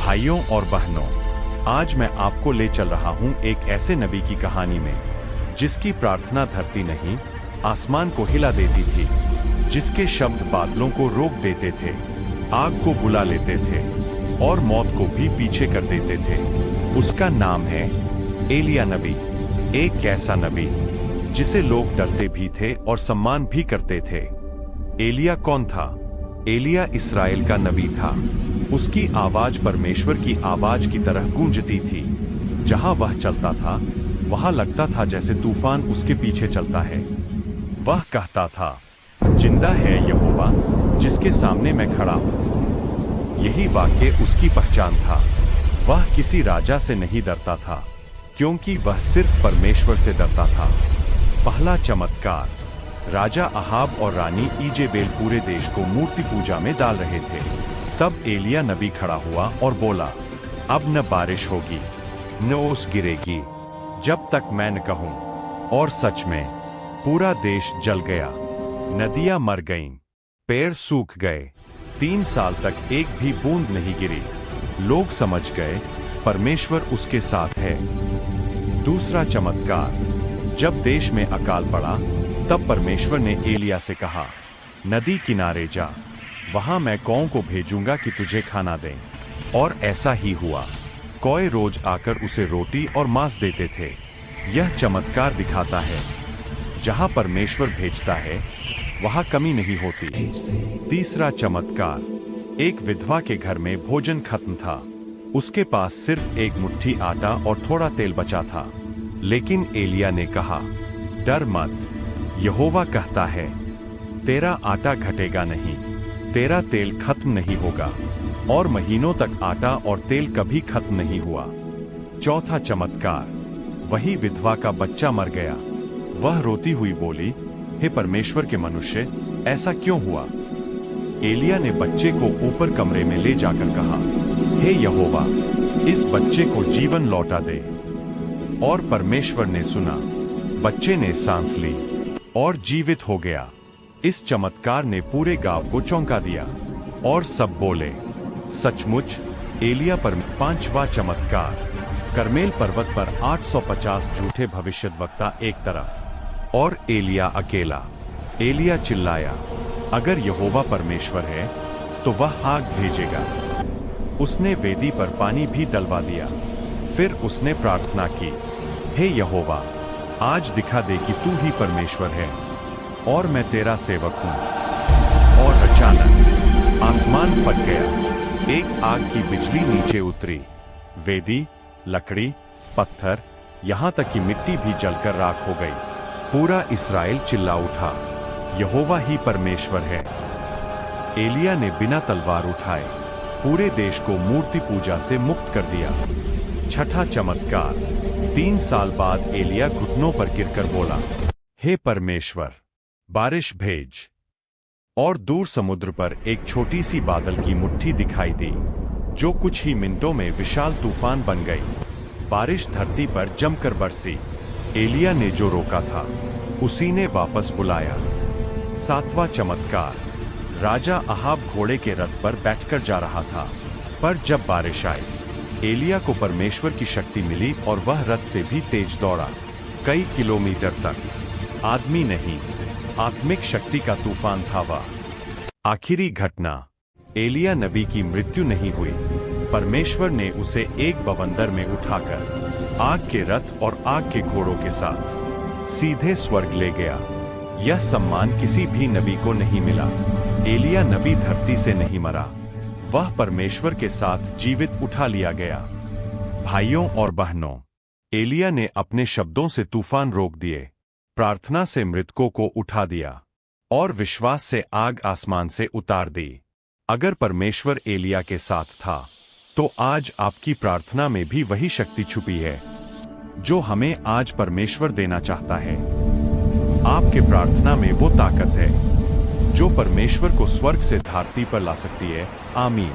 भाइयों और बहनों, आज मैं आपको ले चल रहा हूं एक ऐसे नबी की कहानी में जिसकी प्रार्थना धरती नहीं आसमान को हिला देती थी, जिसके शब्द बादलों को रोक देते थे, आग को बुला लेते थे और मौत को भी पीछे कर देते थे। उसका नाम है एलिया नबी। एक ऐसा नबी जिसे लोग डरते भी थे और सम्मान भी करते थे। एलिया कौन था? एलिया इस्राएल का नबी था। उसकी आवाज परमेश्वर की आवाज की तरह गूंजती थी। जहां वह चलता था वहां लगता था जैसे तूफान उसके पीछे चलता है। वह कहता था, जिंदा है यहोवा जिसके सामने मैं खड़ा हूं। यही वाक्य उसकी पहचान था। वह किसी राजा से नहीं डरता था, क्योंकि वह सिर्फ परमेश्वर से डरता था। पहला चमत्कार, राजा अहाब और रानी इजेबेल पूरे देश को मूर्ति पूजा में डाल रहे थे। तब एलिया नबी खड़ा हुआ और बोला, अब न बारिश होगी न ओस गिरेगी जब तक मैं न कहूं। और सच में पूरा देश जल गया, नदियां मर गईं, पेड़ सूख गए, 3 साल तक एक भी बूंद नहीं गिरी। लोग समझ गए परमेश्वर उसके साथ है। दूसरा चमत्कार, जब देश में अकाल पड़ा तब परमेश्वर ने एलिया से कहा, नदी किनारे जा, वहां मैं कौओं को भेजूंगा कि तुझे खाना दें। और ऐसा ही हुआ। कौए रोज आकर उसे रोटी और मांस देते थे। यह चमत्कार दिखाता है, जहां परमेश्वर भेजता है वहां कमी नहीं होती। तीसरा चमत्कार, एक विधवा के घर में भोजन खत्म था। उसके पास सिर्फ एक मुट्ठी आटा और थोड़ा तेल बचा था। लेकिन एलिया ने कहा, डर मत, यहोवा कहता है, तेरा आटा घटेगा नहीं, तेरा तेल खत्म नहीं होगा। और महीनों तक आटा और तेल कभी खत्म नहीं हुआ। चौथा चमत्कार, वही विधवा का बच्चा मर गया। वह रोती हुई बोली, हे परमेश्वर के मनुष्य, ऐसा क्यों हुआ? एलिया ने बच्चे को ऊपर कमरे में ले जाकर कहा, हे यहोवा, इस बच्चे को जीवन लौटा दे। और परमेश्वर ने सुना, बच्चे ने सांस ली और जीवित हो गया। इस चमत्कार ने पूरे गांव को चौंका दिया और सब बोले, सचमुच एलिया पर। पांचवा चमत्कार, करमेल पर्वत पर 850 झूठे भविष्यद्वक्ता एक तरफ और एलिया अकेला। एलिया चिल्लाया, अगर यहोवा परमेश्वर है तो वह आग भेजेगा। उसने वेदी पर पानी भी डलवा दिया। फिर उसने प्रार्थना की, हे यहोवा, आज दिखा दे कि तू ही परमेश्वर है और मैं तेरा सेवक हूं। और अचानक आसमान फट गया। एक आग की बिजली नीचे उतरी। वेदी, लकड़ी, पत्थर, यहां तक कि मिट्टी भी जलकर राख हो गई। पूरा इस्राएल चिल्ला उठा, यहोवा ही परमेश्वर है। एलिया ने बिना तलवार उठाए पूरे देश को मूर्ति पूजा से मुक्त कर दिया। छठा चमत्कार, 3 साल बाद एलिया घुटनों पर गिरकर बोला, हे परमेश्वर, बारिश भेज। और दूर समुद्र पर एक छोटी सी बादल की मुट्ठी दिखाई दी, जो कुछ ही मिनटों में विशाल तूफान बन गई। बारिश धरती पर जमकर बरसी। एलिया ने जो रोका था उसी ने वापस बुलाया। सातवां चमत्कार, राजा अहाब घोड़े के रथ पर बैठकर जा रहा था, पर जब बारिश आई एलिया को परमेश्वर की शक्ति मिली और वह रथ से भी तेज दौड़ा, कई किलोमीटर तक। आदमी नहीं, आत्मिक शक्ति का तूफान था वह। आखिरी घटना, एलिया नबी की मृत्यु नहीं हुई। परमेश्वर ने उसे एक बवंदर में उठाकर आग के रथ और आग के घोड़ों के साथ सीधे स्वर्ग ले गया। यह सम्मान किसी भी नबी को नहीं मिला। एलिया नबी धरती से नहीं मरा, वह परमेश्वर के साथ जीवित उठा लिया गया। भाइयों और बहनों, एलिया ने अपने शब्दों से तूफान रोक दिए, प्रार्थना से मृतकों को उठा दिया और विश्वास से आग आसमान से उतार दी। अगर परमेश्वर एलिया के साथ था तो आज आपकी प्रार्थना में भी वही शक्ति छुपी है जो हमें आज परमेश्वर देना चाहता है। आपके प्रार्थना में वो ताकत है जो परमेश्वर को स्वर्ग से धरती पर ला सकती है। आमीन।